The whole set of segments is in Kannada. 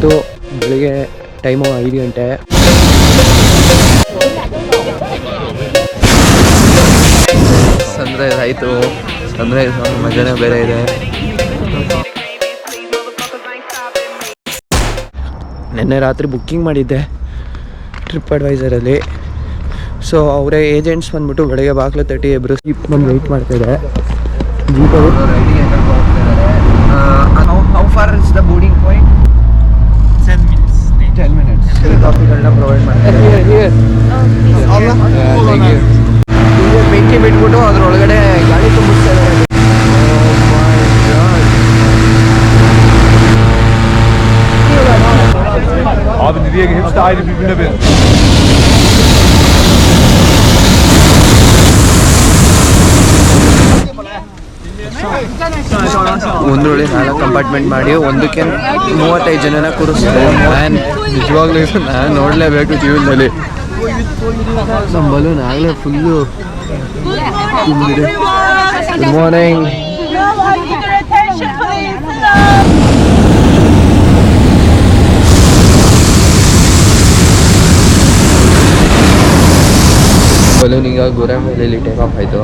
ಇವತ್ತು ಬೆಳಿಗ್ಗೆ ಟೈಮು 5 ಗಂಟೆ. ಸನ್ರೈಸ್ ಆಯಿತು. ಸನ್ರೈಸ್ ಮಜಾನೇ ಬೇರೆ ಇದೆ. ನಿನ್ನೆ ರಾತ್ರಿ ಬುಕ್ಕಿಂಗ್ ಮಾಡಿದ್ದೆ ಟ್ರಿಪ್ ಅಡ್ವೈಸರಲ್ಲಿ. ಸೊ ಅವರೇ ಏಜೆಂಟ್ಸ್ ಬಂದ್ಬಿಟ್ಟು ಬೆಳಗ್ಗೆ ಬಾಗಿಲು ತಟ್ಟಿ ಇಬ್ಬರು ಜೀಪ್ ಬಂದು ವೆಯ್ಟ್ ಮಾಡ್ತಾಯಿದ್ದಾರೆ. ಜೀಪ್ ಅವರು riding how far is the boarding point? 10 minutes. ಕಾಫಿಗಳನ್ನ ಪ್ರೊವೈಡ್ ಮಾಡ್ತಾರೆ. ಬೆಂಕಿ ಬಿಟ್ಬಿಟ್ಟು ಅದ್ರೊಳಗಡೆ ಗಾಡಿ ತುಂಬಿಸ್ತಾ ಇದ್ದಾರೆ. ಒಂದ್ರೊಳಗೆ 4 ಕಂಪಾರ್ಟ್ಮೆಂಟ್ ಮಾಡಿ ಒಂದಕ್ಕೆ 35 ಜನನ ಕೂರಿಸ್ತಾರೆ. ನಾನು ನಿಜವಾಗ್ಲೂ ನಾನು ನೋಡಲೇಬೇಕು ಜೀವನದಲ್ಲಿ. ನಮ್ಮ ಬಲೂನ್ ಆಗಲೇ ಫುಲ್ಲು ತುಂಬಿದೆ. Good morning. ಬಲೂನ್ ಈಗ ಗೋರೆಮೇಲೆಯಲ್ಲಿ ಟೇಕ್ ಆಫ್ ಆಯಿತು.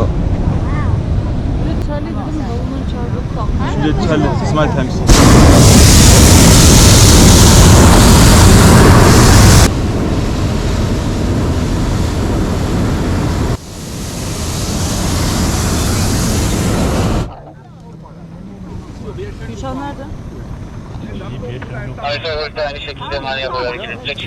Aynı şekilde mani hareket edecek.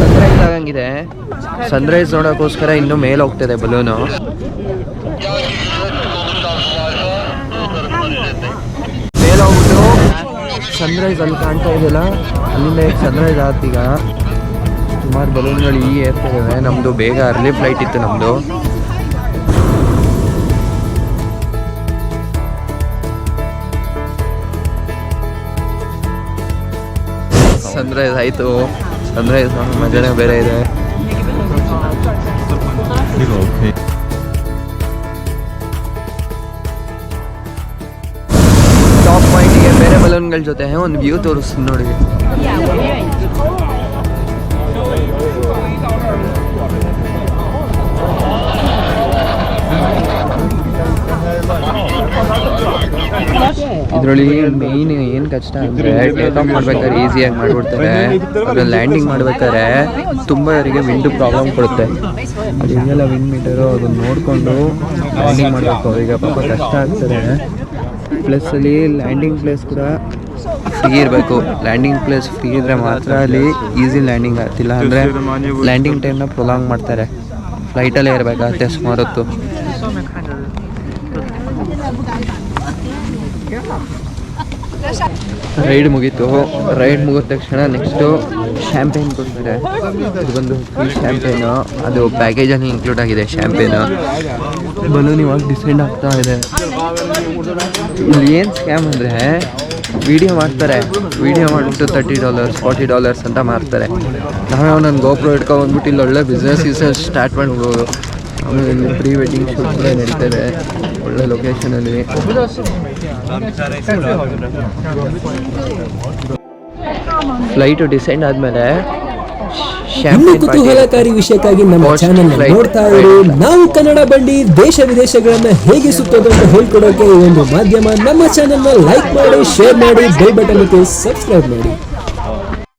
Sunrise ಆಗಂಗಿದೆ. ಸನ್ರೈಸ್ ನೋಡೋಕ್ಕೋಸ್ಕರ ಇನ್ನೂ ಮೇಲೆ ಹೋಗ್ತಿದೆ ಬಲೂನು. ಮೇಲೆ ಹೋಗ್ಬಿಟ್ಟು ಸನ್ರೈಸ್ ಅಲ್ಲಿ ಕಾಣ್ತಾ ಇದೆಯಲ್ಲ, ಅಲ್ಲಿಂದ ಸನ್ರೈಸ್ ಆತೀಗ ಸುಮಾರು ಬಲೂನ್ಗಳು ಈ ಏರ್ತಿದ್ದಾವೆ. ನಮ್ಮದು ಬೇಗ ಅರ್ಲಿ ಫ್ಲೈಟ್ ಇತ್ತು ನಮ್ಮದು. ಸನ್ರೈಸ್ ಆಯಿತು. ಸನ್ರೈಸ್ ಮಜಾನೇ ಬೇರೆ ಇದೆ. ಟಾಪ್ ಪಾಯಿಂಟಿಗೆ ಬೇರೆ ಬಲೂನ್ಗಳ ಜೊತೆ ಒಂದು ವ್ಯೂ ತೋರಿಸ್ತೀನಿ ನೋಡಿ. ಇದರಲ್ಲಿ ಮೇಯ್ನ್ ಏನು ಕಷ್ಟ ಅಂದರೆ ಟೇಕ್ ಆಫ್ ಮಾಡ್ಬೇಕಾದ್ರೆ ಈಸಿಯಾಗಿ ಮಾಡಿಬಿಡ್ತಾರೆ. ಅದ್ರಲ್ಲಿ ಲ್ಯಾಂಡಿಂಗ್ ಮಾಡ್ಬೇಕಾದ್ರೆ ತುಂಬ ಅವರಿಗೆ ವಿಂಡ್ ಪ್ರಾಬ್ಲಮ್ ಕೊಡುತ್ತೆ. ಅದು ಹಿಂಗೆಲ್ಲ ವಿಂಡ್ ಮೀಟರು ಅದನ್ನು ನೋಡಿಕೊಂಡು ಲ್ಯಾಂಡಿಂಗ್ ಮಾಡಬೇಕು. ಅವರಿಗೆ ಪಾಪ ಕಷ್ಟ ಆಗ್ತದೆ. ಪ್ಲಸ್ ಅಲ್ಲಿ ಲ್ಯಾಂಡಿಂಗ್ ಪ್ಲೇಸ್ ಕೂಡ ಫ್ರೀ ಇರಬೇಕು. ಲ್ಯಾಂಡಿಂಗ್ ಪ್ಲೇಸ್ ಫ್ರೀ ಇದ್ದರೆ ಮಾತ್ರ ಅಲ್ಲಿ ಈಸಿ ಲ್ಯಾಂಡಿಂಗ್ ಆಗ್ತಿಲ್ಲ. ಅಂದರೆ ಲ್ಯಾಂಡಿಂಗ್ ಟೈಮ್ನ ಪ್ರೊಲಾಂಗ್ ಮಾಡ್ತಾರೆ. ಫ್ಲೈಟಲ್ಲೇ ಇರಬೇಕಾಗತ್ತೆ ಸುಮಾರು ಹೊತ್ತು. ರೈಡ್ ಮುಗೀತು. ರೈಡ್ ಮುಗಿದ ತಕ್ಷಣ ನೆಕ್ಸ್ಟು ಶ್ಯಾಂಪೇನ್ ಕೊಡ್ತಾರೆ. ಇದು ಬಂದು ಫ್ರೀ ಶ್ಯಾಂಪೇನು. ಅದು ಪ್ಯಾಕೇಜಲ್ಲಿ ಇನ್ಕ್ಲೂಡ್ ಆಗಿದೆ ಶ್ಯಾಂಪೇನು. ಬಲೂನ್ ಇವಾಗ ಡಿಸೈಡ್ ಆಗ್ತಾ ಇದೆ. ಇಲ್ಲಿ ಏನು ಸ್ಕ್ಯಾಮ್ ಅಂದರೆ ವಿಡಿಯೋ ಮಾಡ್ತಾರೆ. ವಿಡಿಯೋ ಮಾಡಿಬಿಟ್ಟು $30 $40 ಅಂತ ಮಾರ್ತಾರೆ. ನಾವೇ ನನ್ನ ಗೋಪ್ರೋ ಇಟ್ಕೊಂಡ್ಬಂದ್ಬಿಟ್ಟು ಇಲ್ಲಿ ಒಳ್ಳೆ ಬಿಸ್ನೆಸ್ ಸ್ಟಾರ್ಟ್ ಮಾಡ್ಬೋದು. ಆಮೇಲೆ ಇಲ್ಲಿ ಪ್ರೀ ವೆಡ್ಡಿಂಗ್ ಶೂಟ್ ಕೂಡ ನಡೀತಾರೆ ಒಳ್ಳೆ ಲೊಕೇಶನಲ್ಲಿ. ಫ್ಲೈಟು ಡಿಸೈಡ್ ಆದಮೇಲೆ ಇನ್ನು ಕುತೂಹಲಕಾರಿ ವಿಷಯಕ್ಕಾಗಿ ನಮ್ಮ ಚಾನೆಲ್ ನೋಡ್ತಾ ಇರಿ. ನಾವು ಕನ್ನಡ ಬಂಡಿ ದೇಶ ವಿದೇಶಗಳನ್ನ ಹೇಗೆ ಸುತ್ತೋದು ಅಂತ ಹೇಳ್ಕೊಡೋಕೆ ಈ ಒಂದು ಮಾಧ್ಯಮ. ನಮ್ಮ ಚಾನೆಲ್ನ ಲೈಕ್ ಮಾಡಿ, ಶೇರ್ ಮಾಡಿ, ಬೆಲ್ ಬಟನ್ ಸಬ್ಸ್ಕ್ರೈಬ್ ಮಾಡಿ.